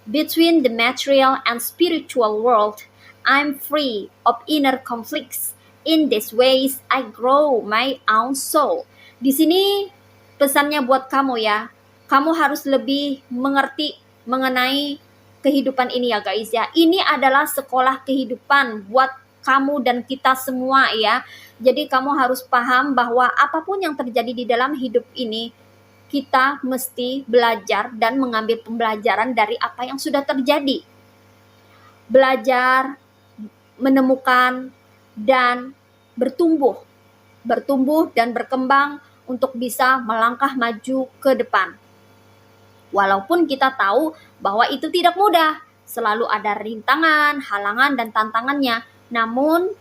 between the material and spiritual world, I'm free of inner conflicts. In these ways, I grow my own soul. Di sini pesannya buat kamu ya. Kamu harus lebih mengerti mengenai kehidupan ini ya guys ya. Ini adalah sekolah kehidupan buat kamu dan kita semua ya. Jadi kamu harus paham bahwa apapun yang terjadi di dalam hidup ini, kita mesti belajar dan mengambil pembelajaran dari apa yang sudah terjadi. Belajar, menemukan, dan bertumbuh dan berkembang untuk bisa melangkah maju ke depan. Walaupun kita tahu bahwa itu tidak mudah, selalu ada rintangan, halangan, dan tantangannya. Namun,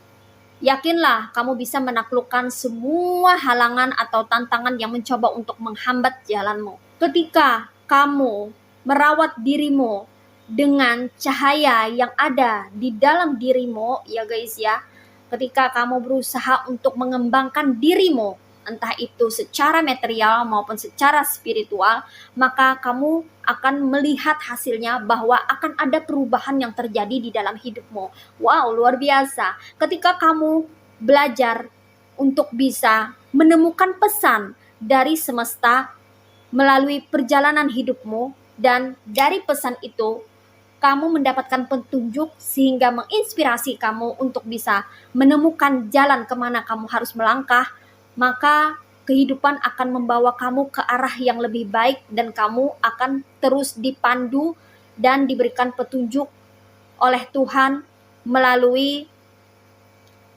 yakinlah kamu bisa menaklukkan semua halangan atau tantangan yang mencoba untuk menghambat jalanmu. Ketika kamu merawat dirimu dengan cahaya yang ada di dalam dirimu, ya guys ya, ketika kamu berusaha untuk mengembangkan dirimu, entah itu secara material maupun secara spiritual, maka kamu akan melihat hasilnya bahwa akan ada perubahan yang terjadi di dalam hidupmu. Wow, luar biasa. Ketika kamu belajar untuk bisa menemukan pesan dari semesta melalui perjalanan hidupmu, dan dari pesan itu kamu mendapatkan petunjuk sehingga menginspirasi kamu untuk bisa menemukan jalan kemana kamu harus melangkah, maka kehidupan akan membawa kamu ke arah yang lebih baik dan kamu akan terus dipandu dan diberikan petunjuk oleh Tuhan melalui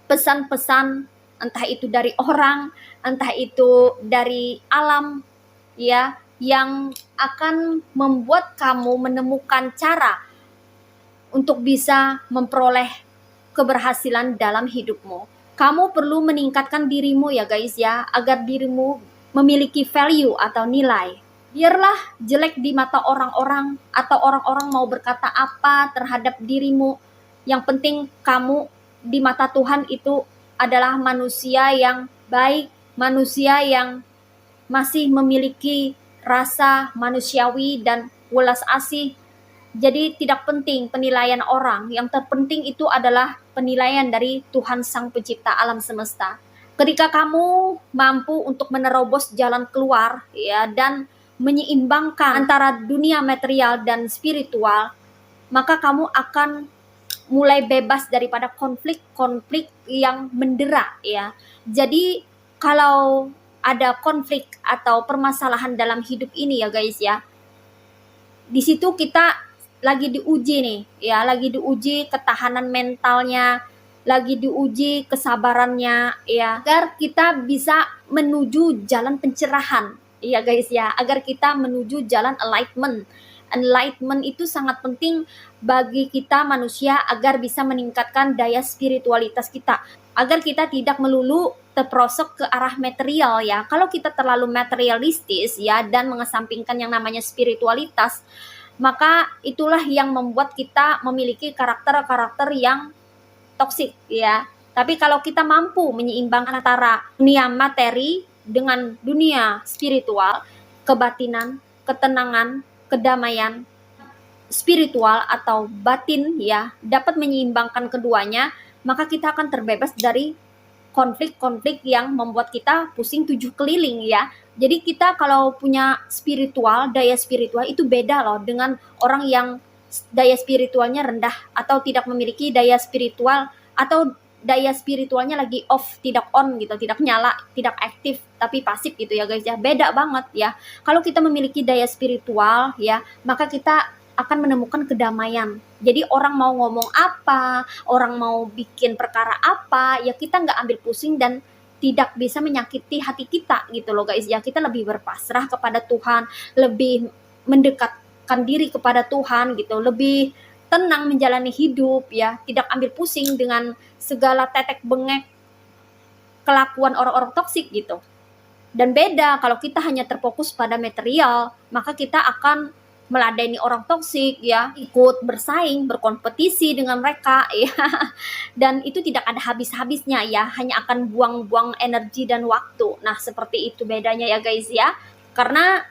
pesan-pesan, entah itu dari orang, entah itu dari alam ya, yang akan membuat kamu menemukan cara untuk bisa memperoleh keberhasilan dalam hidupmu. Kamu perlu meningkatkan dirimu ya guys ya, agar dirimu memiliki value atau nilai. Biarlah jelek di mata orang-orang atau orang-orang mau berkata apa terhadap dirimu. Yang penting kamu di mata Tuhan itu adalah manusia yang baik, manusia yang masih memiliki rasa manusiawi dan welas asih. Jadi tidak penting penilaian orang, yang terpenting itu adalah penilaian dari Tuhan Sang Pencipta alam semesta. Ketika kamu mampu untuk menerobos jalan keluar ya, dan menyeimbangkan antara dunia material dan spiritual, maka kamu akan mulai bebas daripada konflik-konflik yang mendera ya. Jadi kalau ada konflik atau permasalahan dalam hidup ini ya guys ya, di situ kita lagi diuji nih ya, lagi diuji ketahanan mentalnya, lagi diuji kesabarannya ya, agar kita bisa menuju jalan pencerahan ya guys ya, agar kita menuju jalan enlightenment. Enlightenment itu sangat penting bagi kita manusia agar bisa meningkatkan daya spiritualitas kita, agar kita tidak melulu terperosok ke arah material ya. Kalau kita terlalu materialistis ya dan mengesampingkan yang namanya spiritualitas, maka itulah yang membuat kita memiliki karakter-karakter yang toksik ya. Tapi kalau kita mampu menyeimbangkan antara dunia materi dengan dunia spiritual, kebatinan, ketenangan, kedamaian spiritual atau batin ya, dapat menyeimbangkan keduanya, maka kita akan terbebas dari konflik-konflik yang membuat kita pusing 7 keliling ya. Jadi kita kalau punya spiritual, daya spiritual itu beda loh dengan orang yang daya spiritualnya rendah atau tidak memiliki daya spiritual atau daya spiritualnya lagi off, tidak on gitu, tidak nyala, tidak aktif, tapi pasif gitu ya guys ya. Beda banget ya. Kalau kita memiliki daya spiritual ya, maka kita akan menemukan kedamaian. Jadi orang mau ngomong apa, orang mau bikin perkara apa, ya kita nggak ambil pusing dan tidak bisa menyakiti hati kita gitu loh guys ya. Kita lebih berpasrah kepada Tuhan, lebih mendekatkan diri kepada Tuhan gitu, lebih tenang menjalani hidup ya, tidak ambil pusing dengan segala tetek bengek kelakuan orang-orang toksik gitu. Dan beda kalau kita hanya terfokus pada material, maka kita akan meladeni orang toksik ya, ikut bersaing, berkompetisi dengan mereka ya. Dan itu tidak ada habis-habisnya ya, hanya akan buang-buang energi dan waktu. Nah, seperti itu bedanya ya guys ya. Karena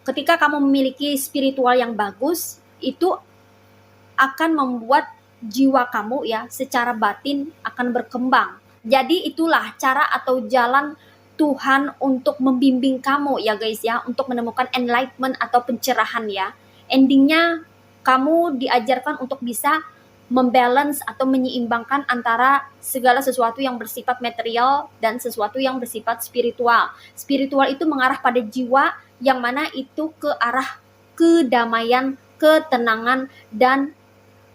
ketika kamu memiliki spiritual yang bagus, itu akan membuat jiwa kamu ya secara batin akan berkembang. Jadi itulah cara atau jalan Tuhan untuk membimbing kamu ya guys ya, untuk menemukan enlightenment atau pencerahan ya. Endingnya kamu diajarkan untuk bisa membalance atau menyeimbangkan antara segala sesuatu yang bersifat material dan sesuatu yang bersifat spiritual. Spiritual itu mengarah pada jiwa, yang mana itu ke arah kedamaian, ketenangan, dan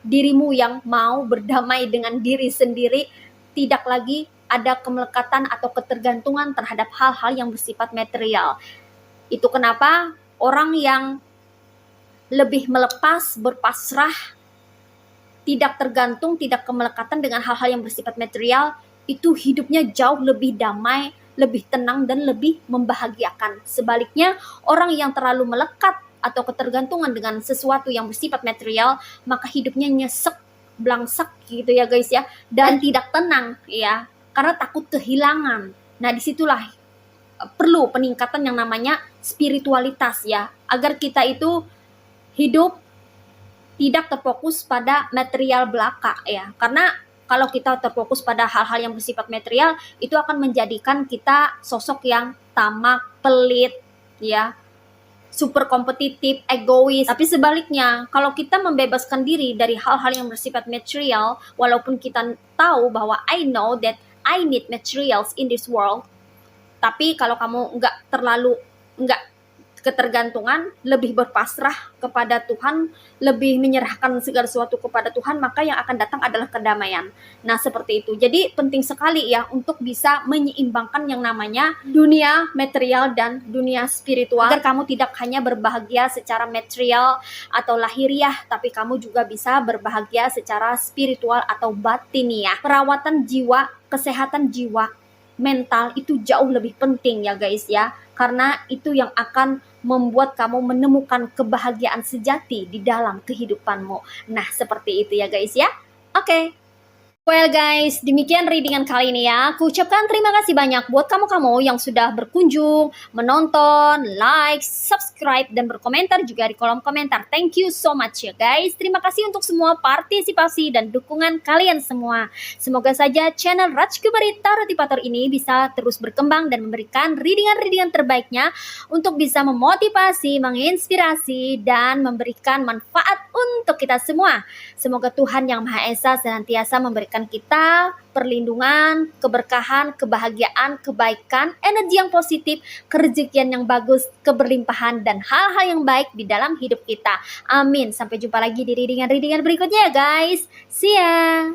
dirimu yang mau berdamai dengan diri sendiri, tidak lagi ada kemelekatan atau ketergantungan terhadap hal-hal yang bersifat material. Itu kenapa orang yang lebih melepas, berpasrah, tidak tergantung, tidak kemelekatan dengan hal-hal yang bersifat material, itu hidupnya jauh lebih damai, lebih tenang, dan lebih membahagiakan. Sebaliknya, orang yang terlalu melekat atau ketergantungan dengan sesuatu yang bersifat material, maka hidupnya nyesek, blangsek gitu ya guys ya, dan tidak tenang ya, karena takut kehilangan. Nah, disitulah perlu peningkatan yang namanya spiritualitas ya, agar kita itu hidup tidak terfokus pada material belaka ya. Karena kalau kita terfokus pada hal-hal yang bersifat material, itu akan menjadikan kita sosok yang tamak, pelit ya, super kompetitif, egois. Tapi sebaliknya, kalau kita membebaskan diri dari hal-hal yang bersifat material, walaupun kita tahu bahwa I know that I need materials in this world, tapi kalau kamu nggak ketergantungan, lebih berpasrah kepada Tuhan, lebih menyerahkan segala sesuatu kepada Tuhan, maka yang akan datang adalah kedamaian. Nah, seperti itu. Jadi penting sekali ya untuk bisa menyeimbangkan yang namanya dunia material dan dunia spiritual, agar kamu tidak hanya berbahagia secara material atau lahiriah, tapi kamu juga bisa berbahagia secara spiritual atau batiniah. Perawatan jiwa, kesehatan jiwa, mental itu jauh lebih penting ya guys ya, karena itu yang akan membuat kamu menemukan kebahagiaan sejati di dalam kehidupanmu. Nah, seperti itu ya guys ya. Oke. Well guys, demikian readingan kali ini ya. Aku ucapkan terima kasih banyak buat kamu-kamu yang sudah berkunjung, menonton, like, subscribe, dan berkomentar juga di kolom komentar. Thank you so much ya guys. Terima kasih untuk semua partisipasi dan dukungan kalian semua. Semoga saja channel Rajkumari Tarotipator ini bisa terus berkembang dan memberikan readingan-readingan terbaiknya untuk bisa memotivasi, menginspirasi, dan memberikan manfaat untuk kita semua. Semoga Tuhan Yang Maha Esa senantiasa memberikan kita perlindungan, keberkahan, kebahagiaan, kebaikan, energi yang positif, kerezekian yang bagus, keberlimpahan, dan hal-hal yang baik di dalam hidup kita. Amin. Sampai jumpa lagi di readingan-readingan berikutnya ya guys. See ya.